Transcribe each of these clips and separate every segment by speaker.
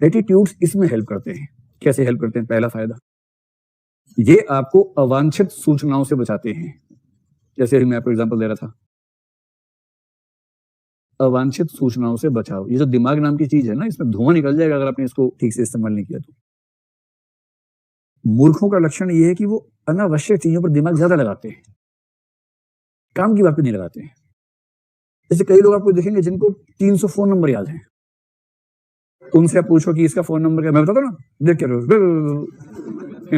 Speaker 1: Attitudes इसमें help करते हैं। कैसे हेल्प करते हैं? पहला फायदा, ये आपको अवांछित सूचनाओं से बचाते हैं। जैसे मैं आपको एग्जांपल दे रहा था, अवांछित सूचनाओं से बचाओ। ये जो दिमाग नाम की चीज है ना, इसमें धुआं निकल जाएगा अगर आपने इसको ठीक से इस्तेमाल नहीं किया तो। मूर्खों का लक्षण ये है कि वो अनावश्यक चीजों पर दिमाग ज्यादा लगाते हैं, काम की बात पे नहीं लगाते हैं। जैसे कई लोग आपको देखेंगे जिनको 300 फोन नंबर याद है, उनसे आप पूछो कि इसका फोन नंबर क्या, मैं बताता हूँ ना, देख के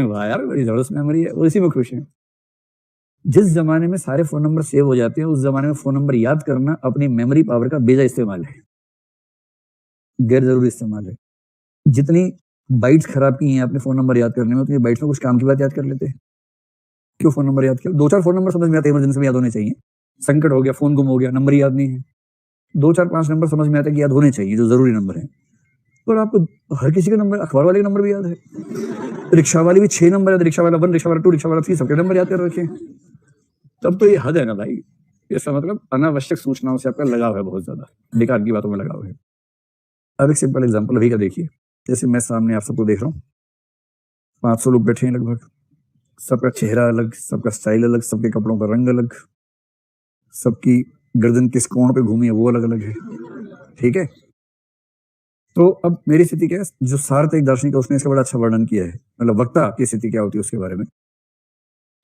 Speaker 1: वाह यार बड़ी जबरदस्त मेमोरी है, वो इसी में खुश है। जिस जमाने में सारे फोन नंबर सेव हो जाते हैं, उस जमाने में फोन नंबर याद करना अपनी मेमोरी पावर का बेजा इस्तेमाल है, गैर जरूरी इस्तेमाल है। जितनी बाइट्स खराब की हैं अपने फोन नंबर याद करने में, उतनी बाइट्स में कुछ काम की बात याद कर लेते हैं। क्यों फोन नंबर याद किया? 2-4 फोन नंबर समझ में आते हैं, इमरजेंसी में याद होने चाहिए। संकट हो गया, फोन गुम हो गया, नंबर याद नहीं है, 2-4-5 नंबर समझ में आते हैं कि याद होने चाहिए, जो जरूरी नंबर है। और आपको हर किसी का नंबर, अखबार वाले का नंबर भी याद है, रिक्शा वाली भी 6 नंबर याद, रिक्शा वाला 1, रिक्शा वाला 2, रिक्शा वाला 3, सबके नंबर याद कर रखे हैं। तब तो ये हद है ना भाई। इसका मतलब अनावश्यक सूचनाओं से आपका लगाव है, बहुत ज्यादा बेकार की बातों में लगाव है। अब एक सिंपल एग्जांपल अभी का देखिए। जैसे मैं सामने आप सबको देख रहा हूँ, 500 लोग बैठे हैं लगभग, सबका चेहरा अलग, सबका स्टाइल अलग, सबके कपड़ों का रंग अलग, सबकी गर्दन किस कोण पे घूमी है वो अलग अलग है, ठीक है। तो अब मेरी स्थिति क्या है? जो सार्वत्रिक दार्शनिक है उसने इसका बड़ा अच्छा वर्णन किया है, मतलब वक्ता की स्थिति क्या होती है उसके बारे में।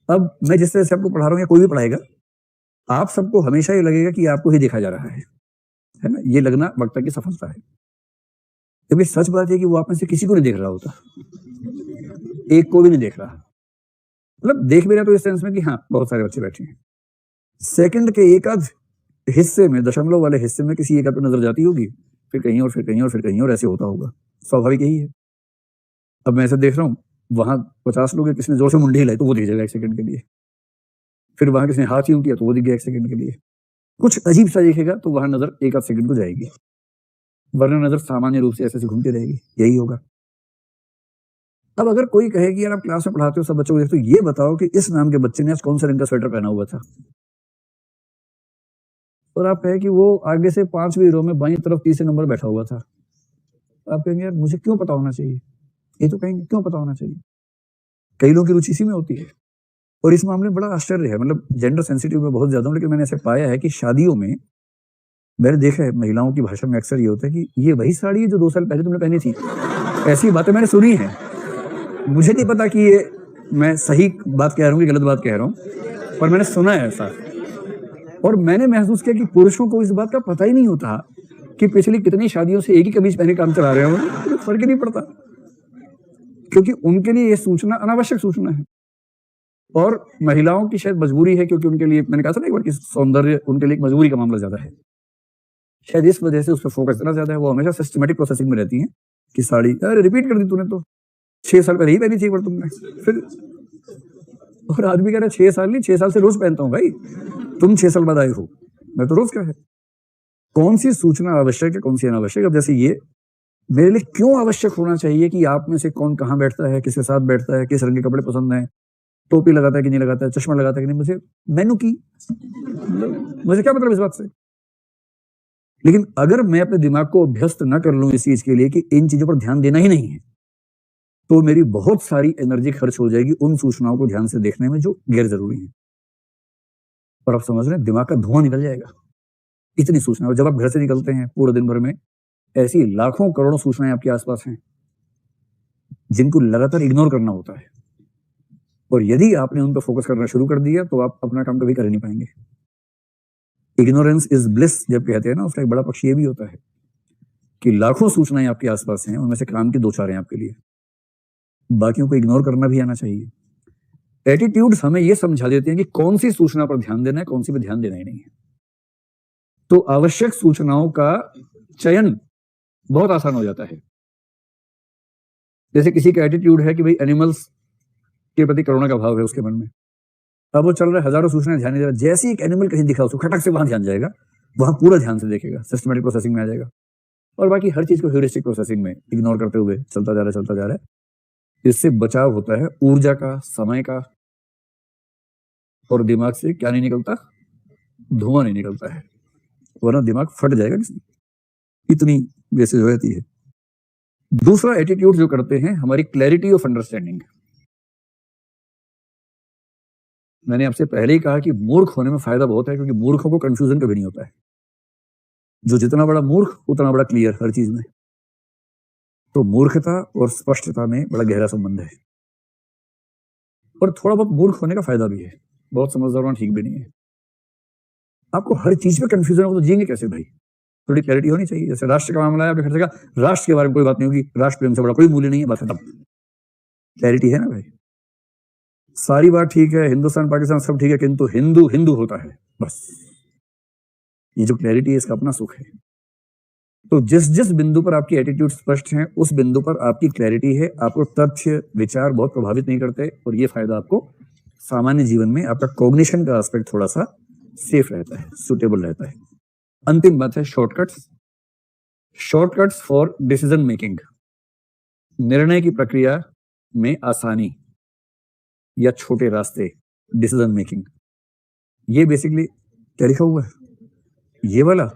Speaker 1: अब मैं जिस तरह से आपको पढ़ा रहा हूँ या कोई भी पढ़ाएगा, आप सबको हमेशा ये लगेगा कि आपको ही देखा जा रहा है ना। ये लगना वक्ता की सफलता है। क्योंकि सच बात है कि वो आप में से किसी को नहीं देख रहा होता, एक को भी नहीं देख रहा, मतलब देख भी रहा तो इस सेंस में कि हाँ बहुत सारे बच्चे बैठे हैं। सेकंड के एक आध हिस्से में, दशमलव वाले हिस्से में किसी एक आध पे नजर जाती होगी, फिर कहीं और, फिर कहीं और, फिर कहीं और, ऐसे होता होगा। स्वाभाविक यही है। अब मैं ऐसे देख रहा हूँ, वहां 50 लोग हैं, किसी ने जोर से मुंडी हिलाई तो वो दिख जाएगा 1 सेकंड के लिए, फिर वहां किसी ने हाथ यूं किया तो वो दिख गया 1 सेकंड के लिए। कुछ अजीब सा दिखेगा तो वहां नजर 1 आध सेकंड को जाएगी, वरना नजर सामान्य रूप से ऐसे घूमती रहेगी। यही होगा। अब अगर कोई कहे कि यार आप क्लास में पढ़ाते हो, सब बच्चों को देखते हो, ये बताओ कि इस नाम के बच्चे ने आज कौन सा रंग का स्वेटर पहना हुआ था, और आप कहे कि वो आगे से 5वीं रो में बाईं तरफ 3 नंबर बैठा हुआ था, आप कहेंगे यार मुझे क्यों पता होना चाहिए? ये तो कहेंगे क्यों पता होना चाहिए। कई लोगों की रुचि इसी में होती है। और इस मामले में बड़ा आश्चर्य है, मतलब जेंडर सेंसिटिव में बहुत ज्यादा हूं, लेकिन मैंने ऐसे पाया है कि शादियों में मैंने देखा है, महिलाओं की भाषा में अक्सर ये होता है कि ये वही साड़ी है जो 2 साल पहले तुमने पहनी थी। ऐसी बातें मैंने सुनी है। मुझे नहीं पता कि ये मैं सही बात कह रहा हूँ कि गलत बात कह रहा हूँ, पर मैंने सुना है ऐसा। और मैंने महसूस किया कि पुरुषों को इस बात का पता ही नहीं होता कि पिछली कितनी शादियों से एक ही कमीज पहने काम चला रहे हैं, फर्क ही नहीं पड़ता, क्योंकि उनके लिए यह सूचना अनावश्यक सूचना है। और महिलाओं की शायद मजबूरी है, क्योंकि उनके लिए, मैंने कहा था ना एक बार कि सौंदर्य उनके लिए एक मजबूरी का मामला ज्यादा है, शायद इस वजह से उस पर फोकस इतना ज्यादा है। वो हमेशा सिस्टमेटिक प्रोसेसिंग में रहती है कि साड़ी, अरे रिपीट कर दी तूने तो 6 साल पहले ही पहनी थी एक बार तुमने, फिर। और आदमी कह रहा है 6 साल नहीं, 6 साल से रोज पहनता हूं भाई, तुम 6 साल बाद आए हो, मैं तो रोज क्या है। कौन सी सूचना आवश्यक है, कौन सी अनावश्यक? अब जैसे ये मेरे लिए क्यों आवश्यक होना चाहिए कि आप में से कौन कहाँ बैठता है, किसके साथ बैठता है, किस रंग के कपड़े पसंद है, टोपी लगाता है कि नहीं लगाता है, चश्मा लगाता है कि नहीं, मुझे मेनू की, मुझे क्या मतलब इस बात से। लेकिन अगर मैं अपने दिमाग को अभ्यस्त न कर लूं इस चीज के लिए कि इन चीजों पर ध्यान देना ही नहीं है, तो मेरी बहुत सारी एनर्जी खर्च हो जाएगी उन सूचनाओं को ध्यान से देखने में जो गैर जरूरी है। और आप समझ रहे हैं, दिमाग का धुआं निकल जाएगा इतनी सूचना। और जब आप घर से निकलते हैं पूरे दिन भर में ऐसी लाखों करोड़ों सूचनाएं आपके आसपास हैं जिनको लगातार इग्नोर करना होता है, और यदि आपने उन पर फोकस करना शुरू कर दिया तो आप अपना काम कभी कर नहीं पाएंगे। इग्नोरेंस इज ब्लिस जब कहते हैं ना, उसका एक बड़ा पक्ष ये भी होता है कि लाखों सूचनाएं आपके आसपास हैं, उनमें से काम की 2-4 हैं आपके लिए, बाकियों को इग्नोर करना भी आना चाहिए। एटीट्यूड्स हमें यह समझा देते हैं कि कौन सी सूचना पर ध्यान देना है, कौन सी पर ध्यान देना ही नहीं है। तो आवश्यक सूचनाओं का चयन बहुत आसान हो जाता है। जैसे किसी का एटीट्यूड है कि भाई एनिमल्स के प्रति करुणा का भाव है उसके मन में, अब वो चल रहा है, हजारों सूचनाएं ध्यान नहीं दे रहा, जैसे एक एनिमल कहीं दिखा उसको खटक से वहां ध्यान जाएगा, वहां पूरा ध्यान से देखेगा, सिस्टमेटिक प्रोसेसिंग में आ जाएगा, और बाकी हर चीज को ह्यूरिस्टिक प्रोसेसिंग में इग्नोर करते हुए चलता जा रहा है। इससे बचाव होता है ऊर्जा का, समय का, और दिमाग से क्या नहीं निकलता, धुआं नहीं निकलता है, वरना दिमाग फट जाएगा किसी, इतनी वेस्टेज हो जाती है। दूसरा एटीट्यूड जो करते हैं हमारी क्लैरिटी ऑफ अंडरस्टैंडिंग। मैंने आपसे पहले ही कहा कि मूर्ख होने में फायदा बहुत है, क्योंकि मूर्खों को कंफ्यूजन कभी नहीं होता है। जो जितना बड़ा मूर्ख उतना बड़ा क्लियर हर चीज में। तो मूर्खता और स्पष्टता में बड़ा गहरा संबंध है। और थोड़ा बहुत मूर्ख होने का फायदा भी है, बहुत समझदार होना ठीक भी नहीं है। आपको हर चीज में कंफ्यूजन हो तो जिएंगे कैसे भाई? थोड़ी क्लैरिटी होनी चाहिए। जैसे राष्ट्र का मामला है, आपने फिर से कहा राष्ट्र के बारे में कोई बात नहीं होगी, राष्ट्र प्रेम से बड़ा कोई मूल्य नहीं है, बात खत्म। क्लैरिटी है ना भाई? सारी बात ठीक है, हिंदुस्तान पाकिस्तान सब ठीक है, किंतु हिंदू हिंदू होता है, बस। ये जो क्लैरिटी है इसका अपना सुख है। तो जिस जिस बिंदु पर आपकी एटीट्यूड स्पष्ट है उस बिंदु पर आपकी क्लैरिटी है, आपको तथ्य विचार बहुत प्रभावित नहीं करते, और ये फायदा आपको सामान्य जीवन में आपका कॉग्निशन का एस्पेक्ट थोड़ा सा सेफ रहता है, सुटेबल रहता है। अंतिम बात है shortcuts. Shortcuts for decision making, निर्णय की प्रक्रिया में आसानी या छोटे रास्ते, डिसीजन मेकिंग। ये बेसिकली क्या लिखा हुआ है? ये वाला,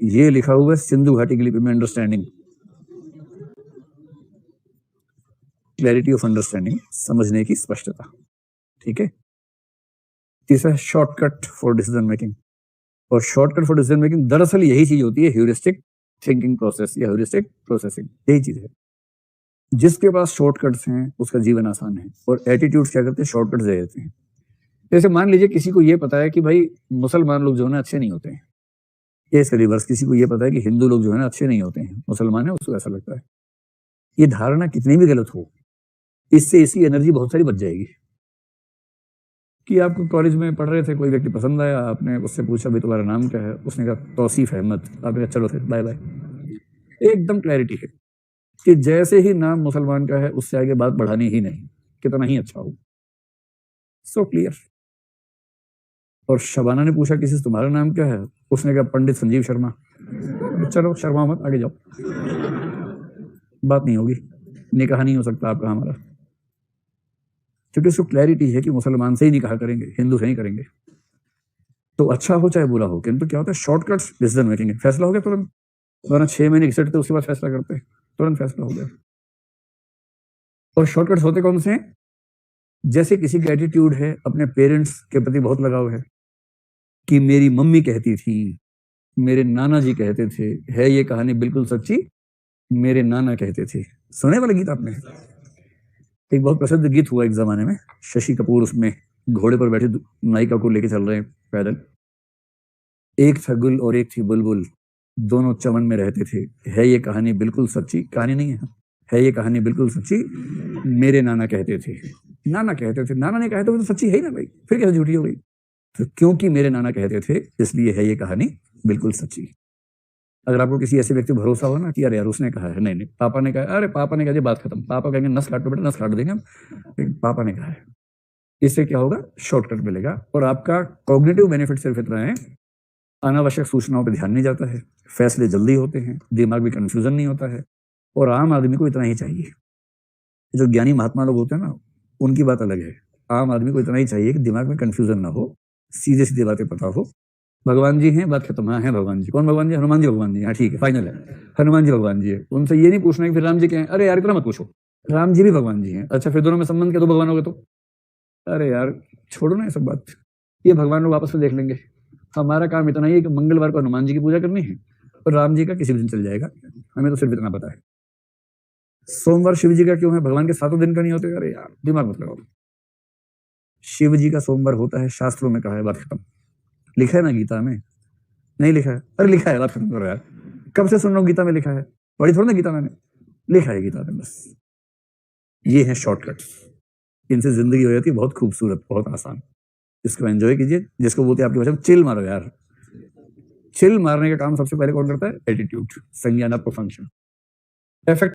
Speaker 1: ये लिखा हुआ है सिंधु घाटी की लिपि में, अंडरस्टैंडिंग, क्लैरिटी ऑफ अंडरस्टैंडिंग, समझने की स्पष्टता। ठीक है। तीसरा शॉर्टकट फॉर डिसीजन मेकिंग। और शॉर्टकट फॉर डिसीजन मेकिंग दरअसल यही चीज होती है, ह्यूरिस्टिक थिंकिंग प्रोसेस या ह्यूरिस्टिक प्रोसेसिंग। यही चीज है। जिसके पास शॉर्टकट्स हैं उसका जीवन आसान है, और एटीट्यूड क्या करते हैं? शॉर्टकट्स दे देते हैं। जैसे मान लीजिए किसी को ये पता है कि भाई मुसलमान लोग जो है ना अच्छे नहीं होते हैं, ये इसका रिवर्स, किसी को ये पता है कि हिंदू लोग जो है ना अच्छे नहीं होते हैं, मुसलमान है, उसको ऐसा लगता है। ये धारणा कितनी भी गलत हो, इससे इसकी एनर्जी बहुत सारी बच जाएगी। कि आपको कॉलेज में पढ़ रहे थे, कोई व्यक्ति पसंद आया, आपने उससे पूछा भाई तुम्हारा नाम क्या है, उसने कहा तौसीफ अहमद, आपने कहा चलो फिर बाय बाय। एकदम क्लैरिटी है कि जैसे ही नाम मुसलमान का है उससे आगे बात बढ़ानी ही नहीं, कितना ही अच्छा हो। So clear. और शबाना ने पूछा किसी से तुम्हारा नाम क्या है, उसने कहा पंडित संजीव शर्मा। चलो शर्मा मत, आगे जाओ, बात नहीं होगी, निकाह नहीं हो सकता आपका हमारा, क्योंकि उसको क्लैरिटी है कि मुसलमान से ही निकाह करेंगे, हिंदू से नहीं करेंगे। तो अच्छा हो चाहे बुरा हो, किंतु क्या होता है? शॉर्टकट्स डिसीजन मेकिंग है। फैसला हो गया तुरंत, वरना 6 महीने घिसटते उसके बाद फैसला करते, तुरंत फैसला हो गया। और शॉर्टकट्स होते कौन से हैं? जैसे किसी का एटीट्यूड है, अपने पेरेंट्स के प्रति बहुत लगाव है, कि मेरी मम्मी कहती थी, मेरे नाना जी कहते थे, है ये कहानी बिल्कुल सच्ची, मेरे नाना कहते थे। सुने वाला गीत आपने? एक बहुत प्रसिद्ध गीत हुआ एक जमाने में, शशि कपूर उसमें घोड़े पर बैठे नायिका को लेके चल रहे हैं पैदल। एक था गुल और एक थी बुलबुल, दोनों चमन में रहते थे, है ये कहानी बिल्कुल सच्ची, कहानी नहीं है ये कहानी बिल्कुल सच्ची, मेरे नाना कहते थे। नाना कहते थे, नाना ने कहा तो सच्ची है ही ना भाई, फिर कैसे झूठी हो गई? तो क्योंकि मेरे नाना कहते थे इसलिए है ये कहानी बिल्कुल सच्ची। अगर आपको किसी ऐसे व्यक्ति भरोसा हो ना कि अरे यार उसने कहा है, नहीं नहीं पापा ने कहा, अरे पापा ने कहा, बात खत्म। पापा कहेंगे नस काटो बेटा, नस काट देंगे हम, लेकिन पापा ने कहा है। इससे क्या होगा? शॉर्टकट मिलेगा, और आपका कॉग्निटिव बेनिफिट सिर्फ इतना है, अनावश्यक सूचनाओं पर ध्यान नहीं जाता है, फैसले जल्दी होते हैं, दिमाग में कंफ्यूजन नहीं होता है। और आम आदमी को इतना ही चाहिए। जो ज्ञानी महात्मा लोग होते हैं ना, उनकी बात अलग है। आम आदमी को इतना ही चाहिए कि दिमाग में कंफ्यूजन ना हो, सीधे सीधे बातें पता हो। भगवान जी हैं, बात खत्म। हाँ है भगवान जी। कौन भगवान जी? हनुमान जी भगवान जी। हाँ ठीक है, फाइनल है, हनुमान जी भगवान जी है। उनसे ये नहीं पूछना कि फिर राम जी क्या है, अरे यार इतना मत पूछो, राम जी भी भगवान जी हैं। अच्छा फिर दोनों में संबंध क्या? दो भगवान हो गए तो? अरे यार छोड़ो ना ये सब बात, ये भगवान लोग आपस में देख लेंगे। हमारा काम इतना ही है कि मंगलवार को हनुमान जी की पूजा करनी है, और राम जी का किसी भी दिन चल जाएगा, हमें तो सिर्फ इतना पता है। सोमवार शिव जी का क्यों है? भगवान के 7 दिन का नहीं होते? अरे यार दिमाग मत लगाओ। शिव जी का सोमवार होता है, शास्त्रों में कहा है, बात खत्म। लिखा है ना गीता में? नहीं लिखा है? अरे लिखा है, बात खत्म करो यार। कब से सुन रहा हूँ गीता में लिखा है, पढ़ी थोड़ा ना गीता मैंने, लिखा है गीता में बस। ये है शॉर्टकट्स, इनसे जिंदगी हो जाती है बहुत खूबसूरत, बहुत आसान। इसको एंजॉय कीजिए। जिसको बोलते हैं आपकी भाषा में चिल मारो यार। चिल मारने का काम सबसे पहले कौन करता है? एटीट्यूड, संज्ञानात्मक फंक्शन। इफेक्ट